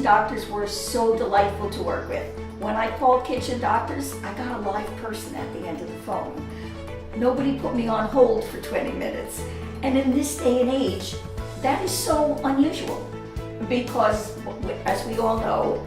Doctors were so delightful to work with. When I called Kitchen Doctors, I got a live person at the end of the phone. Nobody put me on hold for 20 minutes. And in this day and age, that is so unusual because, as we all know,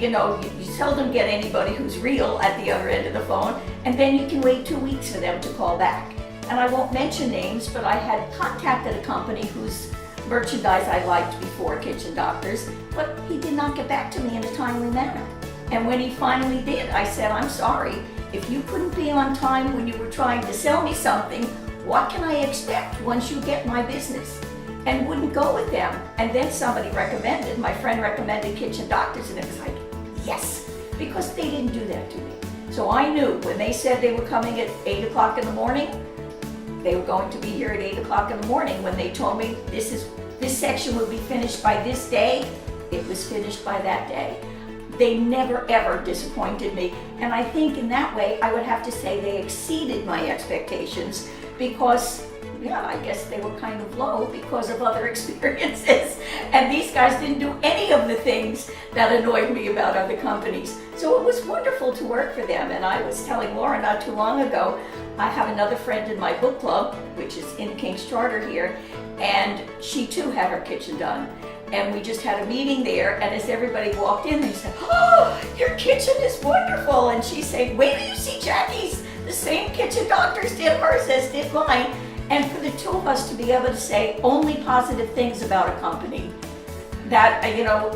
you seldom get anybody who's real at the other end of the phone, and then you can wait 2 weeks for them to call back. And I won't mention names, but I had contacted a company whose merchandise I liked before Kitchen Doctors, but he did not get back to me in a timely manner. And when he finally did, I said, I'm sorry, if you couldn't be on time when you were trying to sell me something, what can I expect once you get my business? And wouldn't go with them. And then my friend recommended Kitchen Doctors, and it was like, yes, because they didn't do that to me. So I knew when they said they were coming at 8 o'clock in the morning, they were going to be here at 8 o'clock in the morning. When they told me this section would be finished by this day, it was finished by that day. They never ever disappointed me. And I think in that way, I would have to say they exceeded my expectations because, I guess they were kind of low because of other experiences. And these guys didn't do any of the things that annoyed me about other companies. So it was wonderful to work for them. And I was telling Laura not too long ago, I have another friend in my book club, which is in King's Charter here, and she too had her kitchen done. And we just had a meeting there, and as everybody walked in, they said, oh, your kitchen is wonderful. And she said, wait till you see Jackie's. The same Kitchen Doctors did hers as did mine. And for the two of us to be able to say only positive things about a company, that,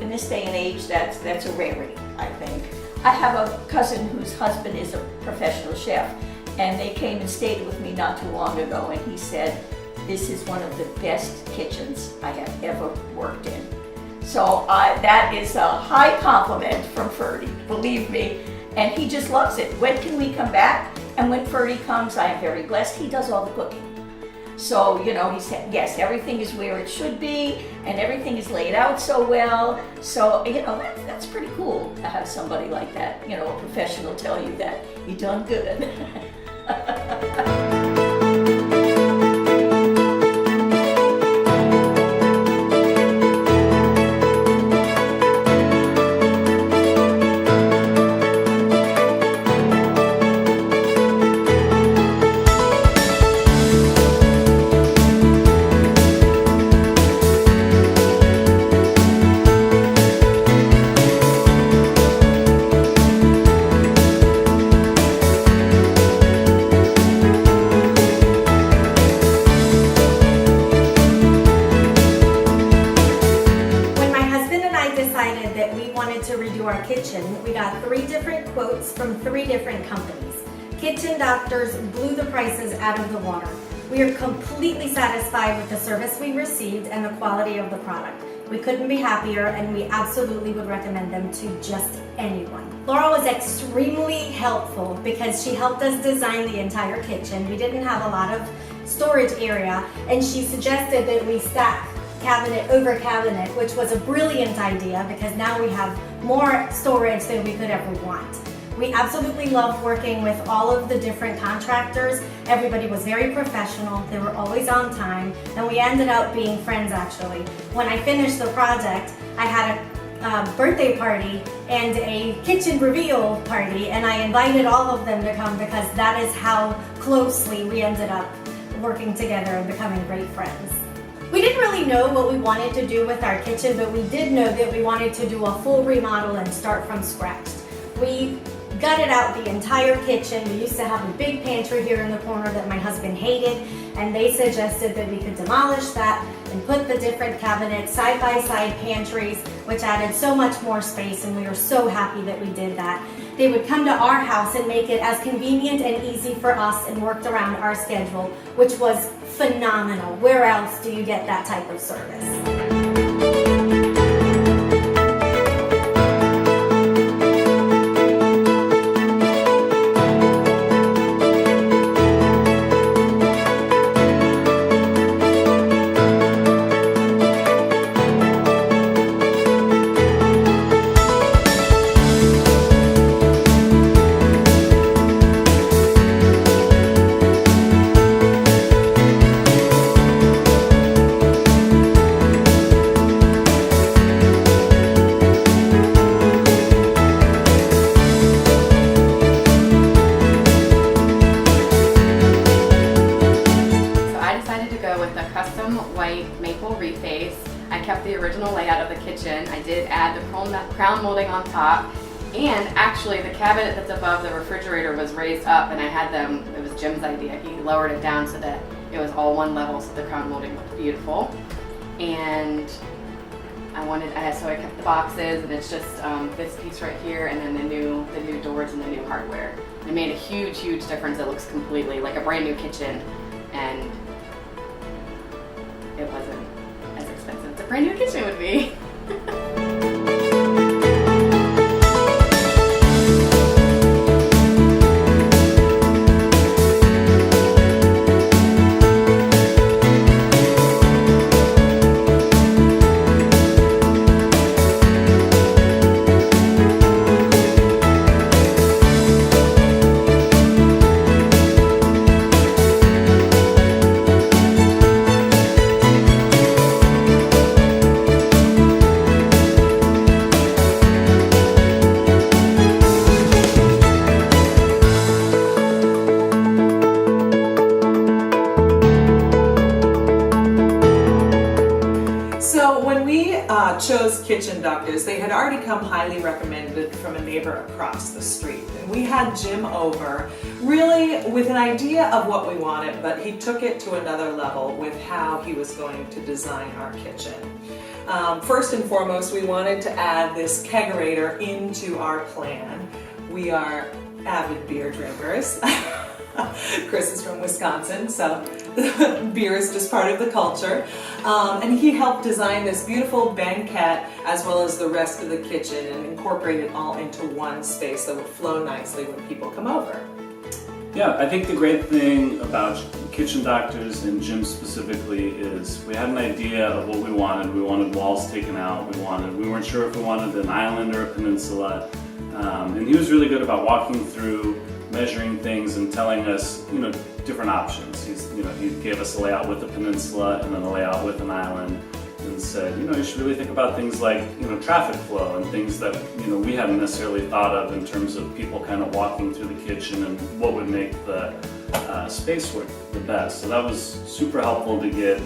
in this day and age, that's a rarity, I think. I have a cousin whose husband is a professional chef, and they came and stayed with me not too long ago, and he said, this is one of the best kitchens I have ever worked in. So that is a high compliment from Ferdy, believe me, and he just loves it. When can we come back? And when Ferdy comes, I am very blessed. He does all the cooking. So, he said, yes, everything is where it should be, and everything is laid out so well. So, that's pretty cool to have somebody like that, a professional tell you that you done good. We got 3 different quotes from 3 different companies. Kitchen Doctors blew the prices out of the water. We are completely satisfied with the service we received and the quality of the product. We couldn't be happier, and we absolutely would recommend them to just anyone. Laura was extremely helpful because she helped us design the entire kitchen. We didn't have a lot of storage area, and she suggested that we stack cabinet over cabinet, which was a brilliant idea because now we have more storage than we could ever want. We absolutely loved working with all of the different contractors. Everybody was very professional. They were always on time, and we ended up being friends actually. When I finished the project, I had a birthday party and a kitchen reveal party, and I invited all of them to come because that is how closely we ended up working together and becoming great friends. We didn't really know what we wanted to do with our kitchen, but we did know that we wanted to do a full remodel and start from scratch. We gutted out the entire kitchen. We used to have a big pantry here in the corner that my husband hated, and they suggested that we could demolish that and put the different cabinets side-by-side pantries, which added so much more space, and we were so happy that we did that. They would come to our house and make it as convenient and easy for us and worked around our schedule, which was phenomenal. Where else do you get that type of service? with a custom white maple reface. I kept the original layout of the kitchen. I did add the crown molding on top. And actually the cabinet that's above the refrigerator was raised up, and I had them, it was Jim's idea. He lowered it down so that it was all one level, so the crown molding looked beautiful. And so I kept the boxes, and it's just this piece right here, and then the new doors and the new hardware. It made a huge, huge difference. It looks completely like a brand new kitchen, and it wasn't as expensive as a brand new kitchen would be. Chose Kitchen Doctors, they had already come highly recommended from a neighbor across the street. And we had Jim over really with an idea of what we wanted, but he took it to another level with how he was going to design our kitchen. First and foremost, we wanted to add this kegerator into our plan. We are avid beer drinkers. Chris is from Wisconsin, so beer is just part of the culture. And he helped design this beautiful banquette as well as the rest of the kitchen and incorporate it all into one space that would flow nicely when people come over. Yeah, I think the great thing about Kitchen Doctors and Jim specifically is we had an idea of what we wanted. We wanted walls taken out. We weren't sure if we wanted an island or a peninsula. And he was really good about walking through, measuring things and telling us, different options. He gave us a layout with a peninsula and then a layout with an island, and said, you should really think about things like, traffic flow and things that, we hadn't necessarily thought of in terms of people kind of walking through the kitchen and what would make the space work the best. So that was super helpful to get,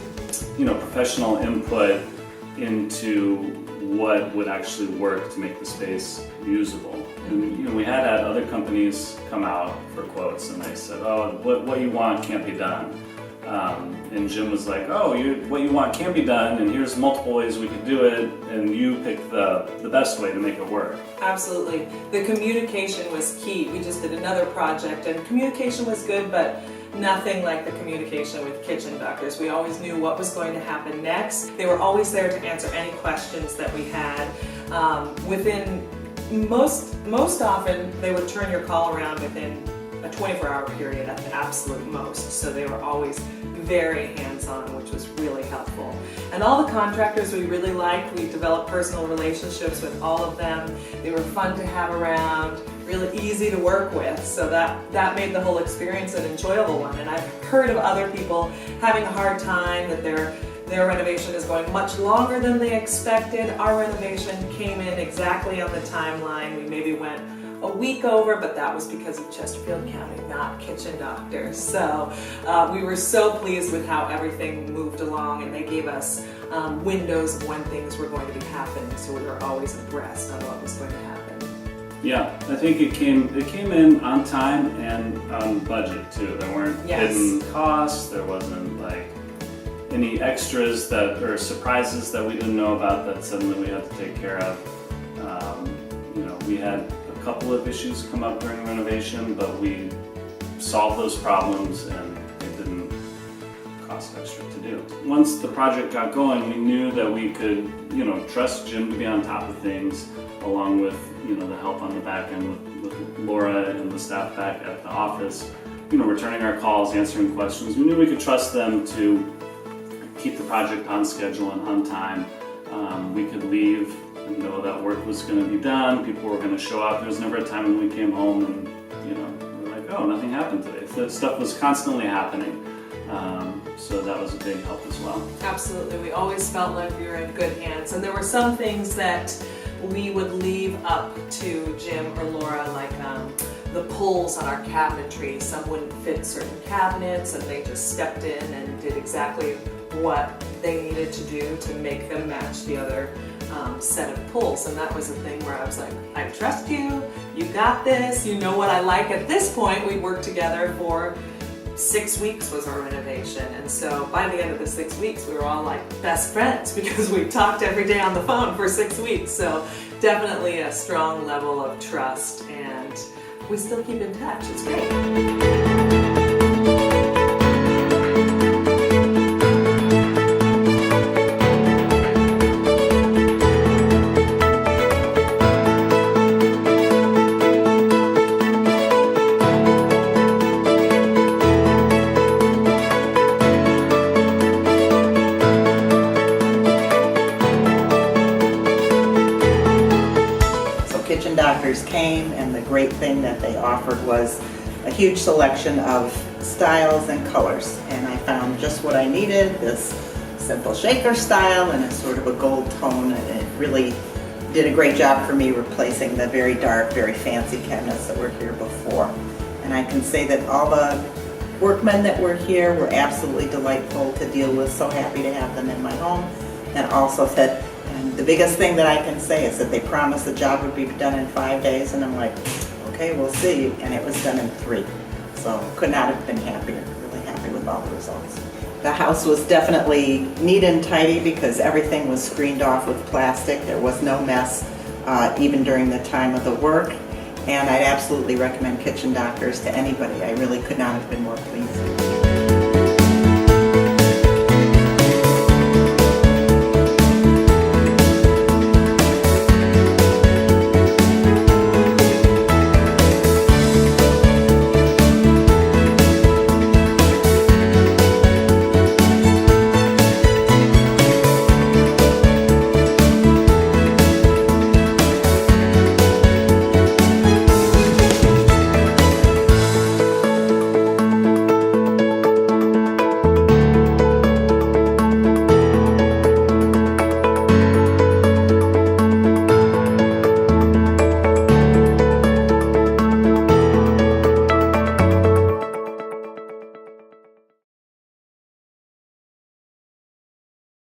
professional input into what would actually work to make the space usable. And we had other companies come out for quotes, and they said, "Oh, what you want can't be done." And Jim was like, "Oh, what you want can be done, and here's multiple ways we could do it, and you pick the best way to make it work." Absolutely. The communication was key. We just did another project, and communication was good, but nothing like the communication with Kitchen Doctors. We always knew what was going to happen next. They were always there to answer any questions that we had. Within most often, they would turn your call around within a 24-hour period at the absolute most. So they were always very hands-on, which was really helpful. And all the contractors we really liked. We developed personal relationships with all of them. They were fun to have around, really easy to work with. So that made the whole experience an enjoyable one. And I've heard of other people having a hard time, that their renovation is going much longer than they expected. Our renovation came in exactly on the timeline. We maybe went a week over, but that was because of Chesterfield County, not Kitchen Doctors. So we were so pleased with how everything moved along, and they gave us windows of when things were going to be happening, so we were always abreast on what was going to happen. Yeah, I think it came in on time and on budget too. There weren't hidden costs. There wasn't any extras or surprises that we didn't know about that suddenly we had to take care of. We had a couple of issues come up during renovation, but we solved those problems and it didn't cost extra to do. Once the project got going, we knew that we could, trust Jim to be on top of things, along with, the help on the back end with Laura and the staff back at the office, returning our calls, answering questions. We knew we could trust them to keep the project on schedule and on time. We could leave and know that work was going to be done, people were going to show up. There was never a time when we came home and, we were like, oh, nothing happened today. The stuff was constantly happening. So that was a big help as well. Absolutely. We always felt like we were in good hands. And there were some things that we would leave up to Jim or Laura, like the pulls on our cabinetry. Some wouldn't fit certain cabinets, and they just stepped in and did exactly what they needed to do to make them match the other set of pulls. And that was a thing where I was like, I trust you, you got this, you know what I like. At this point, we worked together for 6 weeks was our renovation, and so by the end of the 6 weeks we were all like best friends because we talked every day on the phone for 6 weeks. So definitely a strong level of trust, and we still keep in touch. It's great. Kitchen Doctors came, and the great thing that they offered was a huge selection of styles and colors, and I found just what I needed, this simple shaker style and a sort of a gold tone, and it really did a great job for me replacing the very dark, very fancy cabinets that were here before. And I can say that all the workmen that were here were absolutely delightful to deal with, so happy to have them in my home, and also that the biggest thing that I can say is that they promised the job would be done in 5 days, and I'm like, okay, we'll see, and it was done in 3. So could not have been happier, really happy with all the results. The house was definitely neat and tidy because everything was screened off with plastic. There was no mess, even during the time of the work, and I'd absolutely recommend Kitchen Doctors to anybody. I really could not have been more pleased.